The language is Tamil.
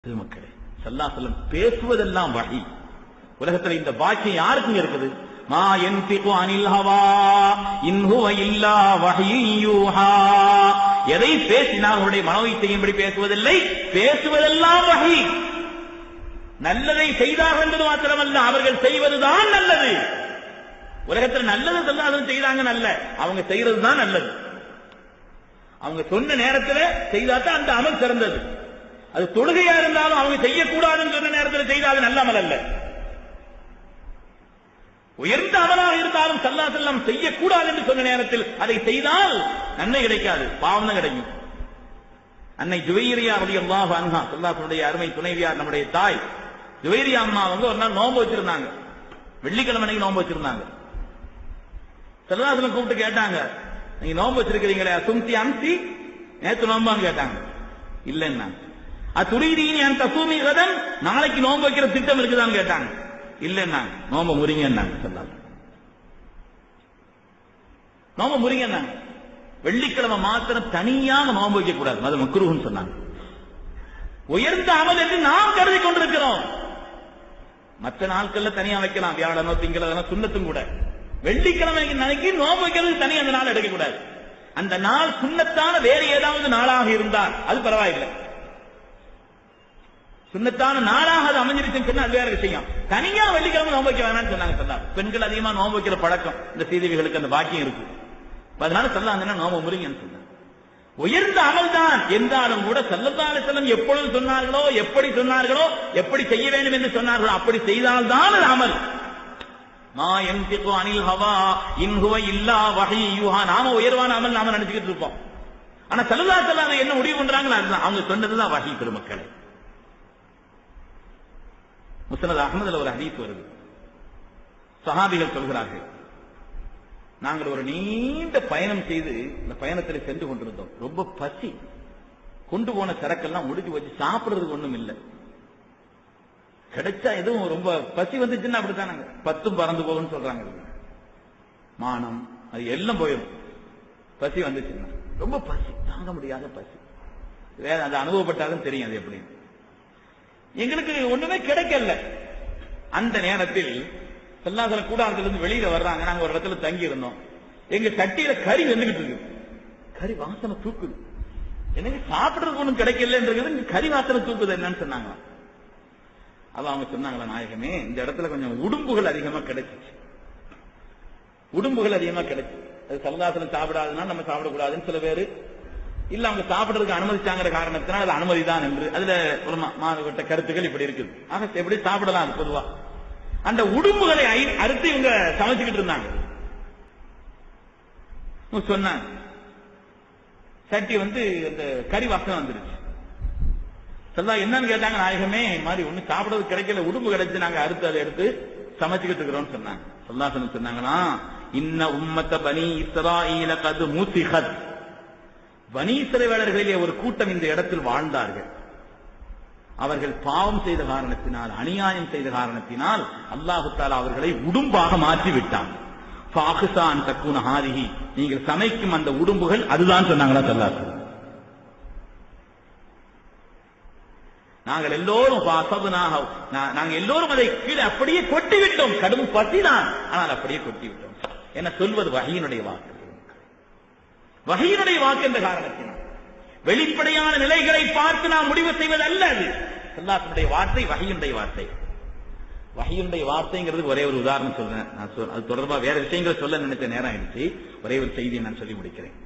மக்களே ஸல்லல்லாஹு அலைஹி வஸல்லம் பேசுவதெல்லாம் வஹி. உலகத்தில் இந்த பாக்கியம் யாருக்கும் இருக்குது? மா யன்திகு அனில் ஹவா இன் ஹுவ இல்லா வஹ்யுன் யூஹா. எதை பேசினால் அவருடைய மனோவை செய்யும்படி பேசுவதில்லை, பேசுவதெல்லாம் வஹி. நல்லதை செய்தார்கள் என்பது மாத்திரமல்ல, அவர்கள் செய்வதுதான் நல்லது. உலகத்தில் நல்லது ஸல்லல்லாஹு செய்தாங்க, நல்ல அவங்க செய்யறதுதான் நல்லது. அவங்க சொன்ன நேரத்தில் செய்தாதான் அந்த அமல் சிறந்தது. அது தொழுகையா இருந்தாலும் அவங்க செய்யக்கூடாதுன்னு சொன்ன நேரத்தில் செய்தால் நல்ல அமல் அல்ல. உயர்ந்த அமலாக இருந்தாலும் ஸல்லல்லாஹு அலைஹி வஸல்லம் செய்யக்கூடாது என்று சொன்ன நேரத்தில் அதை செய்தால் நன்மை கிடைக்காது, பாவம் தான் கிடைக்கும். அன்னை ஜுவைரியா ரலியல்லாஹு அன்ஹா, ஸல்லல்லாஹுடைய அருமை துணைவியார், நம்முடைய தாய் ஜுவைரியா அம்மா ஒரு நாள் நோன்பு வச்சிருந்தாங்க. வெள்ளிக்கிழமை அன்னைக்கு நோன்பு வச்சிருந்தாங்க. ஸல்லல்லாஹு அலைஹி வஸல்லம் கூப்பிட்டு கேட்டாங்க, நீங்க நோன்பு வச்சிருக்கீங்களே சும்தி அம்சி, நேற்று நோம்பான்னு கேட்டாங்க. இல்லைன்னா அத்துரீதீனி அன் தஸூமி கதன், நாளைக்கு நோன்பு வைக்கிற திட்டம் இருக்குதான்னு கேட்டாங்க. இல்லைன்னா நோன்பு முறிங்கன்னாங்க. ஸல்லல்லாஹு நோன்பு முறிங்கன்னாங்க. வெள்ளிக்கிழமை மாத்திரம் தனியாக நோன்பு வைக்க கூடாது, அது மக்ரூஹ்னு சொன்னாங்க. உயர்ந்த அமல் என்று நாம் கருதி கொண்டிருக்கிறோம். மற்ற நாட்கள்ல தனியா வைக்கலாம், வியாழனோ திங்களோ சுன்னத்தும் கூட. வெள்ளிக்கிழமை நாளைக்கு நோன்பு வைக்கிறது தனி அந்த நாள் எடுக்கக்கூடாது. அந்த நாள் சுன்னத்தான வேறு ஏதாவது நாளாக இருந்தால் அது பரவாயில்லை. சுன்னத்தான நாளாக அது அமைஞ்சிருச்சுன்னு சொன்னா அது வேற விஷயம். தனியா வெள்ளிக்கிழமை நோன்பு வைக்க வேணாம்னு சொன்னாங்க ஸல்லல்லாஹு. பெண்கள் அதிகமா நோன்பு வைக்கிற பழக்கம் இந்த சீதேவிகளுக்கு அந்த பாக்கியம் இருக்கு. அதனால ஸல்லல்லாஹு நோன்பு முறிங்கன்னு சொன்னாங்க. உயர்ந்த அமல் தான் என்றாலும் கூட ஸல்லல்லாஹு அலைஹி வஸல்லம் எப்பொழுது சொன்னார்களோ, எப்படி சொன்னார்களோ, எப்படி செய்ய வேண்டும் என்று சொன்னார்களோ அப்படி செய்தால்தான் அது அமல். மா யன்திகு அனில் ஹவா இன் ஹுவ இல்லா வஹ்யுன் யூஹா. நாம உயர்வான அமல் நாம நினைச்சுக்கிட்டு இருப்போம். ஆனா ஸல்லல்லாஹு அலைஹி வஸல்லம் என்ன முடிவு பண்றாங்களோ அதுதான் அவங்க சொன்னதுதான் வஹி. பெருமக்களே, முஸ்னத் அஹ்மதுல ஒரு ஹதீஸ் வருது. சஹாபிகள் சொல்கிறார்கள், நாங்கள் ஒரு நீண்ட பயணம் செய்து இந்த பயணத்தில் சென்று கொண்டிருந்தோம். ரொம்ப பசி, கொண்டு போன சரக்கெல்லாம் முடிஞ்சு வச்சு சாப்பிடுறதுக்கு ஒண்ணும் இல்லை. கிடைச்சா எதுவும் ரொம்ப பசி வந்துச்சுன்னா அப்படித்தான் நாங்க 10 பறந்து போகும்னு சொல்றாங்க. மானம் அது எல்லாம் போயிடும். பசி வந்துச்சுன்னா ரொம்ப பசி, தாங்க முடியாத பசி. வேற அது அனுபவப்பட்டாலும் தெரியும் அது எப்படி. எங்களுக்கு ஒண்ணுமே கிடைக்கல. அந்த நேரத்தில் ஸல்லல்லாஹு கூடாரத்திலிருந்து வெளியில வர்றாங்க. நாங்க ஒரு இடத்துல தங்கி இருந்தோம். எங்க சட்டியில கறி வந்துகிட்டு இருக்கு. கறி வாசனை தூக்குது. எனக்கு சாப்பிடுறதுக்கு ஒண்ணும் கிடைக்கலன்றது கறி வாசனை தூக்குது என்னன்னு சொன்னாங்க. அது அவங்க சொன்னாங்களா, நாயகமே இந்த இடத்துல கொஞ்சம் உடும்புகள் அதிகமா கிடைச்சிச்சு. உடும்புகள் அதிகமா கிடைச்சு. அது ஸல்லல்லாஹு அலைஹி சாப்பிடாதனால நம்ம சாப்பிடக்கூடாதுன்னு சில பேரு, இல்ல அவங்க சாப்பிடுறதுக்கு அனுமதிச்சாங்கிற காரணத்தினால் அது அனுமதிதான் என்று அதுல ஒரு மாறுபட்ட கருத்துக்கள் இப்படி இருக்குது. ஆக எப்படி சாப்பிடலாம் அது பொதுவா. அந்த உடும்புகளை அறுத்து இவங்க சமைச்சுக்கிட்டு இருந்தாங்க. சொன்னாங்க சட்டி அந்த கறி வாசனை வந்துருச்சு. ஸல்லல்லாஹு என்னன்னு கேட்டாங்க, நாயகமே மாதிரி ஒண்ணு சாப்பிடறது கிடைக்கல, உடும்பு கிடைச்சு நாங்க அறுத்து அதை எடுத்து சமைச்சுக்கிட்டு இருக்கிறோம்னு சொன்னாங்க. ஸல்லல்லாஹு சொன்னாங்கன்னா, இன்ன உம்மத்த பனி இஸ்ராயீல கது மூசிஹத். பனி இஸ்ரவேலர்களிலே ஒரு கூட்டம் இந்த இடத்தில் வாழ்ந்தார்கள். அவர்கள் பாவம் செய்த காரணத்தினால், அநியாயம் செய்த காரணத்தினால் அல்லாஹு தஆலா அவர்களை உடும்பாக மாற்றி விட்டான். ஃபாஹிசான் தக்குன ஹாதிஹி, நீங்கள் சமைக்கும் அந்த உடும்புகள் அதுதான் சொன்னாங்களா ஸல்லல்லாஹு. நாங்கள் எல்லோரும் நாங்கள் எல்லோரும் அதை கீழே அப்படியே கொட்டிவிட்டோம். கடும் பசிதான், ஆனால் அப்படியே கொட்டிவிட்டோம். என்ன சொல்வது வஹீனுடைய வாக்கு. வஹீனுடைய வாக்கு என்ற காரணத்தினால் வெளிப்படையான நிலைகளை பார்த்து நாம் முடிவு செய்வது அல்ல. அது ஸல்லல்லாஹுடைய வார்த்தை, வஹீனுடைய வார்த்தை. வஹீனுடைய வார்த்தைங்கிறது ஒரே ஒரு உதாரணம் சொல்றேன். அது தொடர்பாக வேற விஷயங்களை சொல்ல நினைச்ச நேரம் ஆயிடுச்சு. ஒரே ஒரு செய்தியை நான் சொல்லி முடிக்கிறேன்.